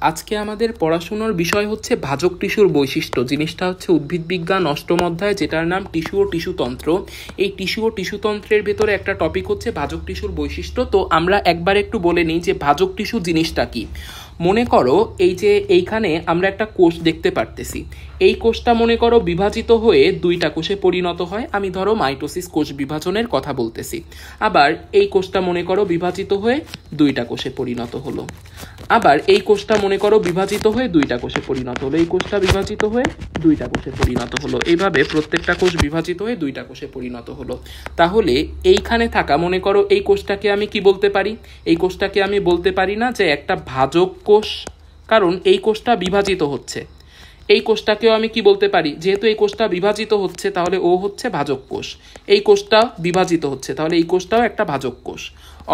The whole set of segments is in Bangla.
আজকে আমাদের পড়াশোনার বিষয় হচ্ছে ভাজক টিস্যুর বৈশিষ্ট্য। জিনিসটা হচ্ছে উদ্ভিদ বিজ্ঞান অষ্টম অধ্যায়, যেটার নাম টিস্যু ও টিস্যুতন্ত্র। এই টিস্যু ও টিস্যুতন্ত্রের ভেতরে একটা টপিক হচ্ছে ভাজক টিস্যুর বৈশিষ্ট্য। তো আমরা একবার একটু বলে নিই যে ভাজক টিস্যু জিনিসটা কি। মনে করো এই যে এইখানে আমরা একটা কোষ দেখতে পারতেছি, এই কোষটা মনে করো বিভাজিত হয়ে দুইটা কোষে পরিণত হয়। আমি ধরো মাইটোসিস কোষ বিভাজনের কথা বলতেছি। আবার এই কোষটা মনে করো বিভাজিত হয়ে দুইটা কোষে পরিণত হলো। আবার এই কোষটা মনে করো বিভাজিত হয়ে দুইটা কোষে পরিণত হলো। এই কোষটা বিভাজিত হয়ে দুইটা কোষে পরিণত হলো। এইভাবে প্রত্যেকটা কোষ বিভাজিত হয়ে দুইটা কোষে পরিণত হলো। তাহলে এইখানে থাকা মনে করো এই কোষটাকে আমি কি বলতে পারি? এই কোষটাকে আমি বলতে পারি না যে একটা ভাজক কোষ, কারণ এই কোষটা বিভাজিত হচ্ছে। এই কোষটাকেও আমি কি বলতে পারি? যেহেতু এই কোষটা বিভাজিত হচ্ছে তাহলে ও হচ্ছে ভাজক কোষ। এই কোষটা বিভাজিত হচ্ছে তাহলে এই কোষটাও একটা ভাজক কোষ।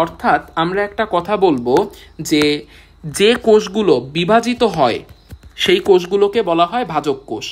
অর্থাৎ আমরা একটা কথা বলবো যে যে কোষগুলো বিভাজিত হয় সেই কোষগুলোকে বলা হয় ভাজক কোষ।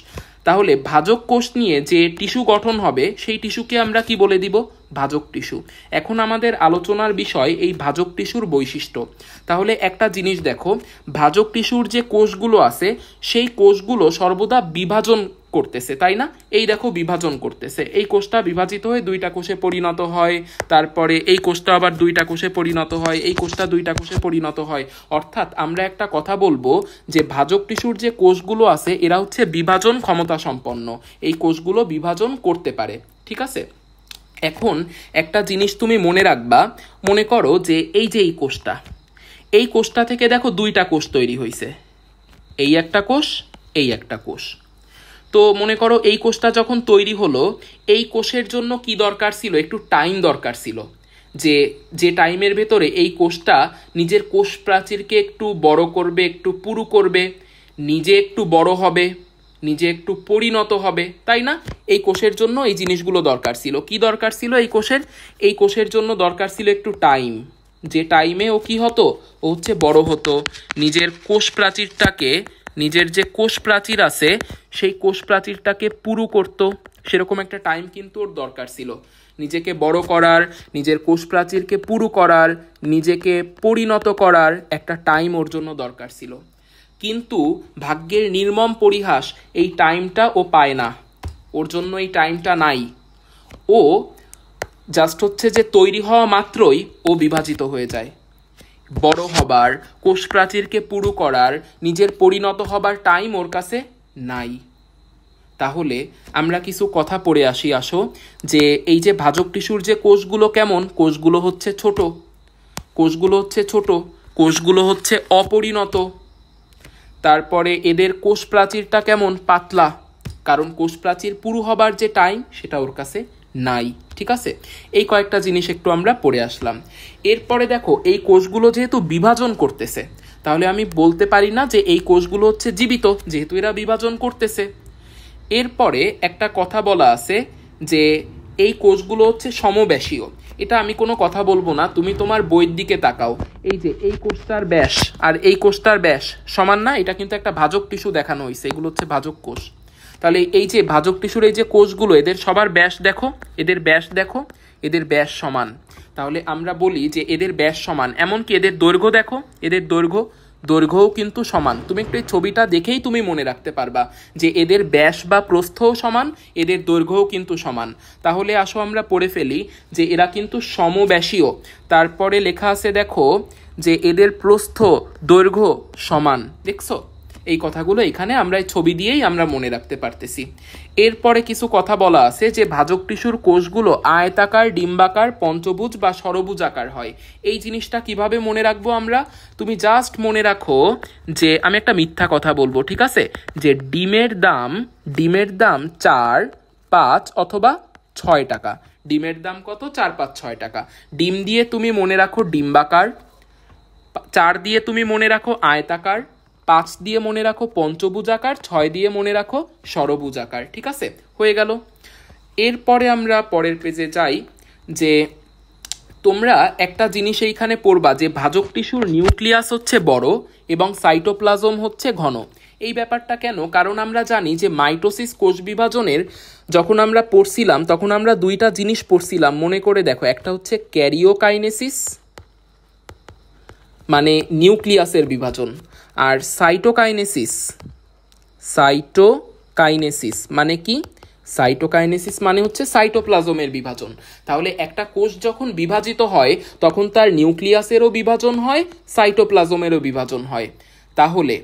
তাহলে ভাজক কোষ নিয়ে যে টিস্যু গঠন হবে সেই টিস্যুকে আমরা কি বলে দিব? ভাজক টিস্যু। এখন আমাদের আলোচনার বিষয় এই ভাজক টিস্যুর বৈশিষ্ট্য। তাহলে একটা জিনিস দেখো, ভাজক টিস্যুর যে কোষগুলো আছে সেই কোষগুলো সর্বদা বিভাজন করতেছে, তাই না? এই দেখো বিভাজন করতেছে। এই কোষটা বিভাজিত হয়ে দুইটা কোষে পরিণত হয়, তারপরে এই কোষটা আবার দুইটা কোষে পরিণত হয়, এই কোষটা দুইটা কোষে পরিণত হয়। অর্থাৎ আমরা একটা কথা বলবো যে ভাজক টিস্যুর যে কোষগুলো আছে এরা হচ্ছে বিভাজন ক্ষমতা সম্পন্ন। এই কোষগুলো বিভাজন করতে পারে, ঠিক আছে? এখন একটা জিনিস তুমি মনে রাখবা, মনে করো যে এই যে এই কোষটা থেকে দেখো দুইটা কোষ তৈরি হয়েছে, এই একটা কোষ, এই একটা কোষ। তো মনে করো এই কোষটা যখন তৈরি হলো, এই কোষের জন্য কি দরকার ছিল? একটু টাইম দরকার ছিল, যে টাইমের ভেতরে এই কোষটা নিজের কোষ প্রাচীরকে একটু বড় করবে, একটু পুরু করবে, নিজে একটু বড় হবে, নিজে একটু পরিণত হবে, তাই না? এই কোষের জন্য এই জিনিসগুলো দরকার ছিল। কি দরকার ছিল এই কোষের? এই কোষের জন্য দরকার ছিল একটু টাইম। যে টাইমে ও কি হতো? ও হচ্ছে বড় হতো, নিজের কোষ প্রাচীরটাকে, নিজের যে কোষ প্রাচীর আছে সেই কোষ প্রাচীরটাকে পুরু করতো। সেরকম একটা টাইম কিন্তু ওর দরকার ছিল, নিজেকে বড় করার, নিজের কোষ প্রাচীরকে পুরু করার, নিজেকে পরিণত করার একটা টাইম ওর জন্য দরকার ছিল। কিন্তু ভাগ্যের নির্মম পরিহাস, এই টাইমটা ও পায় না, ওর জন্য এই টাইমটা নাই। ও জাস্ট হচ্ছে যে তৈরি হওয়া মাত্রই ও বিভাজিত হয়ে যায়। বড় হবার, কোষ প্রাচীরকে পুরু করার, নিজের পরিণত হবার টাইম ওর কাছে নাই। তাহলে আমরা কিছু কথা পড়ে আসি। আসো, যে এই যে ভাজক টিস্যুর যে কোষগুলো কেমন? কোষগুলো হচ্ছে ছোট, কোষগুলো হচ্ছে ছোট, কোষগুলো হচ্ছে অপরিণত। তারপরে এদের কোষ প্রাচীরটা কেমন? পাতলা, কারণ কোষ প্রাচীর পুরু হবার যে টাইম সেটা ওর কাছে নাই, ঠিক আছে? এই কয়েকটা জিনিস একটু আমরা পড়ে আসলাম। এরপরে দেখো এই কোষগুলো যেহেতু বিভাজন করতেছে, তাহলে আমি বলতে পারি না যে এই কোষগুলো হচ্ছে জীবিত, যেহেতু এরা বিভাজন করতেছে। এরপরে একটা কথা বলা আছে যে এই কোষগুলো হচ্ছে সমব্যাসীয়। এটা আমি কোনো কথা বলবো না, তুমি তোমার বইয়ের দিকে তাকাও। এই যে এই কোষটার ব্যাস আর এই কোষটার ব্যাস সমান না? এটা কিন্তু একটা ভাজক টিস্যু দেখানো হয়েছে, এগুলো হচ্ছে ভাজক কোষ। তাহলে এই যে ভাজক টিস্যুর এই যে কোষগুলো, এদের সবার ব্যাস দেখো, এদের ব্যাস দেখো, এদের ব্যাস সমান। তাহলে আমরা বলি যে এদের ব্যাস সমান। এমনকি এদের দৈর্ঘ্য দেখো, এদের দৈর্ঘ্যও কিন্তু সমান। তুমি একটু এই ছবিটা দেখেই তুমি মনে রাখতে পারবা যে এদের ব্যাস বা প্রস্থও সমান, এদের দৈর্ঘ্যও কিন্তু সমান। তাহলে আসো আমরা পড়ে ফেলি যে এরা কিন্তু সমব্যাসীয়। তারপরে লেখা আছে দেখো যে এদের প্রস্থ দৈর্ঘ্য সমান। দেখছো এই কথাগুলো? এখানে আমরা এই ছবি দিয়েই আমরা মনে রাখতে পারতেছি। এরপরে কিছু কথা বলা আছে যে ভাজক টিস্যুর কোষগুলো আয়তাকার, ডিম্বাকার, পঞ্চভুজ বা ষড়ভুজ আকার হয়। এই জিনিসটা কিভাবে মনে রাখবো আমরা? তুমি জাস্ট মনে রাখো যে আমি একটা মিথ্যা কথা বলবো, ঠিক আছে? যে ডিমের দাম 4, 5 অথবা 6 টাকা। ডিমের দাম কত? 4, 5, 6 টাকা। ডিম দিয়ে তুমি মনে রাখো ডিম্বাকার, 4 দিয়ে তুমি মনে রাখো আয়তাকার, 5 দিয়ে মনে রাখো পঞ্চভুজাকার, 6 দিয়ে মনে রাখো ষড়ভুজাকার, ঠিক আছে? হয়ে গেল। এরপরে আমরা পরের পেজে যাই। যে তোমরা একটা জিনিস এইখানে পড়বা যে ভাজক টিস্যুর নিউক্লিয়াস হচ্ছে বড় এবং সাইটোপ্লাজম হচ্ছে ঘন। এই ব্যাপারটা কেন? কারণ আমরা জানি যে মাইটোসিস কোষ বিভাজনের যখন আমরা পড়ছিলাম তখন আমরা দুইটা জিনিস পড়ছিলাম, মনে করে দেখো। একটা হচ্ছে ক্যারিওকাইনেসিস, মানে নিউক্লিয়াসের বিভাজন, আর সাইটোকাইনেসিস, সাইটোকাইনেসিস মানে কি? সাইটোকাইনেসিস মানে হচ্ছে সাইটোপ্লাজমের বিভাজন। তাহলে একটা কোষ যখন বিভাজিত হয় তখন তার নিউক্লিয়াসেরও বিভাজন হয়, সাইটোপ্লাজমেরও বিভাজন হয়। তাহলে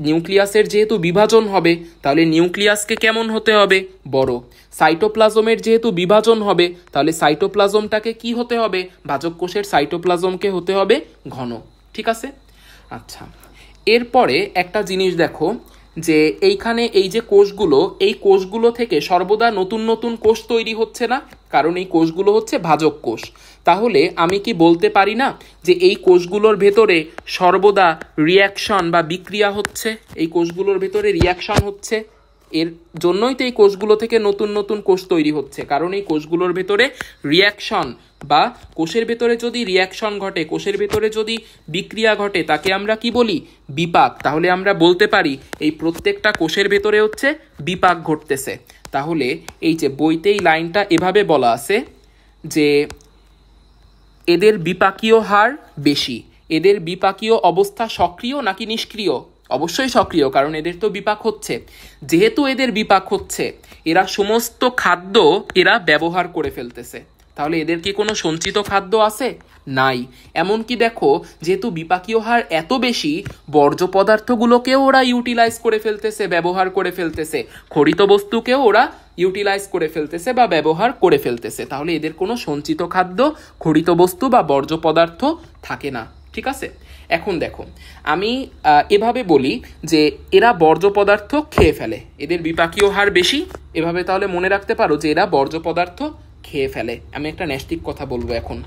নিউক্লিয়াসের যেহেতু বিভাজন হবে তাহলে নিউক্লিয়াসকে কেমন হতে হবে? বড়। সাইটোপ্লাজমের যেহেতু বিভাজন হবে তাহলে সাইটোপ্লাজমটাকে কি হতে হবে? ভাজক কোষের সাইটোপ্লাজমকে হতে হবে ঘন। ঠিক আছে? আচ্ছা, এরপরে একটা জিনিস দেখো যে এইখানে এই যে কোষগুলো, এই কোষগুলো থেকে সর্বদা নতুন নতুন কোষ তৈরি হচ্ছে না, কারণ এই কোষগুলো হচ্ছে ভাজক কোষ। তাহলে আমি কি বলতে পারি না যে এই কোষগুলোর ভেতরে সর্বদা রিয়াকশন বা বিক্রিয়া হচ্ছে, এই কোষগুলোর ভেতরে রিয়াকশন হচ্ছে, এর জন্যই তো এই কোষগুলো থেকে নতুন নতুন কোষ তৈরি হচ্ছে, কারণ এই কোষগুলোর ভেতরে রিয়াকশন বা কোষের ভেতরে যদি রিয়াকশন ঘটে, কোষের ভেতরে যদি বিক্রিয়া ঘটে তাকে আমরা কি বলি? বিপাক। তাহলে আমরা বলতে পারি এই প্রত্যেকটা কোষের ভেতরে হচ্ছে বিপাক ঘটতেছে। তাহলে এই যে বইতেই লাইনটা এভাবে বলা আছে যে এদের বিপাকীয় হার বেশি। এদের বিপাকীয় অবস্থা সক্রিয় নাকি নিষ্ক্রিয়? অবশ্যই সক্রিয়, কারণ এদের তো বিপাক হচ্ছে। যেহেতু এদের বিপাক হচ্ছে, এরা সমস্ত খাদ্য এরা ব্যবহার করে ফেলতেছে। তাহলে এদের কি কোনো সঞ্চিত খাদ্য আছে? নাই। এমনকি দেখো, যেহেতু বিপাকীয় হার এত বেশি, বর্জ্য পদার্থগুলোকেও ওরা ইউটিলাইজ করে ফেলতেছে, ব্যবহার করে ফেলতেছে, খরিত বস্তুকেও ওরা ইউটিলাইজ করে ফেলতেছে বা ব্যবহার করে ফেলতেছে। তাহলে এদের কোনো সঞ্চিত খাদ্য, খরিত বস্তু বা বর্জ্য পদার্থ থাকে না। ঠিক আছে? এখন দেখো, আমি এভাবে বলি যে এরা বর্জ্য পদার্থ খেয়ে ফেলে, এদের বিপাকীয় হার বেশি, এভাবে তাহলে মনে রাখতে পারো যে এরা বর্জ্য পদার্থ খেয়ে ফেলে। আমি একটা ন্যস্তিক কথা বলবো এখন।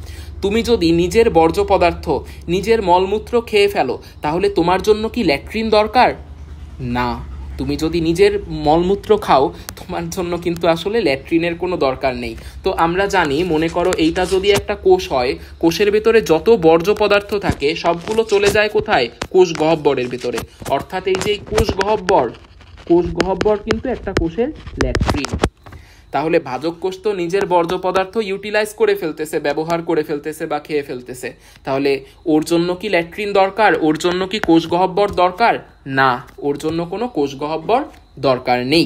তুমি যদি নিজের বর্জ্য পদার্থ, নিজের মলমূত্র খেয়ে ফেলো, তাহলে তোমার জন্য কি ল্যাট্রিন দরকার? না। তুমি যদি নিজের মলমূত্র খাও, তোমার জন্য কিন্তু আসলে ল্যাট্রিনের কোনো দরকার নেই। তো আমরা জানি, মনে করো এইটা যদি একটা কোষ হয়, কোষের ভেতরে যত বর্জ্য পদার্থ থাকে সবগুলো চলে যায় কোথায়? কোষ গহ্বরের ভেতরে। অর্থাৎ এই যে কোষ গহ্বর কিন্তু একটা কোষের ল্যাট্রিন। তাহলে ভাজক কোষ তো নিজের বর্জ্য পদার্থ ইউটিলাইজ করে ফেলতেছে, ব্যবহার করে ফেলতেছে বা খেয়ে ফেলতেছে। তাহলে ওর জন্য কি ল্যাট্রিন দরকার? ওর জন্য কি কোষ গহ্বর দরকার? না, ওর জন্য কোনো কোষ গহ্বর দরকার নেই।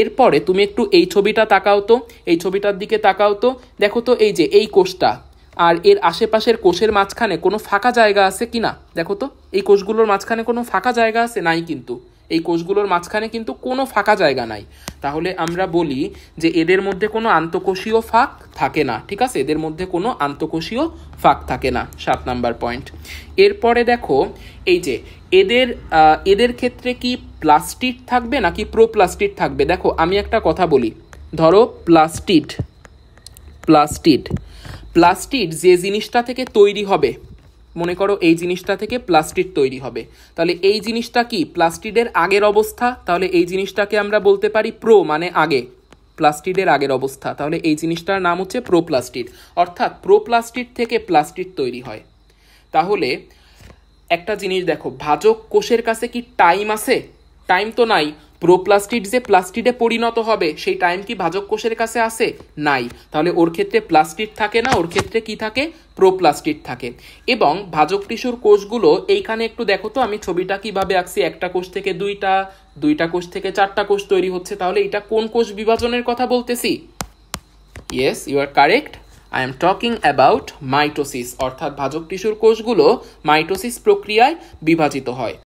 এরপরে তুমি একটু এই ছবিটা তাকাও তো, এই ছবিটার দিকে তাকাও তো। দেখো তো এই যে এই কোষটা আর এর আশেপাশের কোষের মাঝখানে কোনো ফাঁকা জায়গা আছে কিনা? দেখো তো এই কোষগুলোর মাঝখানে কোনো ফাঁকা জায়গা আছে? নাই কিন্তু। এই কোষগুলোর মাঝখানে কিন্তু কোনো ফাঁকা জায়গা নাই। তাহলে আমরা বলি যে এদের মধ্যে কোনো আন্তঃকোষীয় ফাঁক থাকে না। ঠিক আছে? এদের মধ্যে কোনো আন্তঃকোষীয় ফাঁক থাকে না। 7 নাম্বার পয়েন্ট। এরপরে দেখো এই যে এদের ক্ষেত্রে কি প্লাস্টিড থাকবে নাকি প্রোপ্লাস্টিড থাকবে? দেখো আমি একটা কথা বলি, ধরো প্লাস্টিড যে জিনিসটা থেকে তৈরি হবে, মনে করো এই জিনিসটা থেকে প্লাস্টিড তৈরি হবে, তাহলে এই জিনিসটা কি প্লাস্টিডের আগের অবস্থা? তাহলে এই জিনিসটাকে আমরা বলতে পারি প্রো, মানে আগে, প্লাস্টিডের আগের অবস্থা। তাহলে এই জিনিসটার নাম হচ্ছে প্রোপ্লাস্টিড। অর্থাৎ প্রোপ্লাস্টিড থেকে প্লাস্টিড তৈরি হয়। তাহলে একটা জিনিস দেখো, ভাজক কোষের কাছে কি টাইম আছে? টাইম তো নাই। প্রোপ্লাস্টিড যে প্লাস্টিডে পরিণত হবে সেই টাইম কি ভাজক কোষের কাছে আছে? নাই। তাহলে ওর ক্ষেত্রে প্লাস্টিড থাকে না, ওর ক্ষেত্রে কি থাকে? প্রোপ্লাস্টিড থাকে। এবং ভাজক টিস্যুর কোষগুলো এইখানে একটু দেখো তো, আমি ছবিটা কিভাবে আঁকছি। একটা কোষ থেকে দুইটা কোষ থেকে 4টা কোষ তৈরি হচ্ছে। তাহলে এটা কোন কোষ বিভাজনের কথা বলতেছি? Yes, you are correct. I am talking about mitosis. অর্থাৎ ভাজক টিস্যুর কোষগুলো মাইটোসিস প্রক্রিয়ায় বিভাজিত হয়।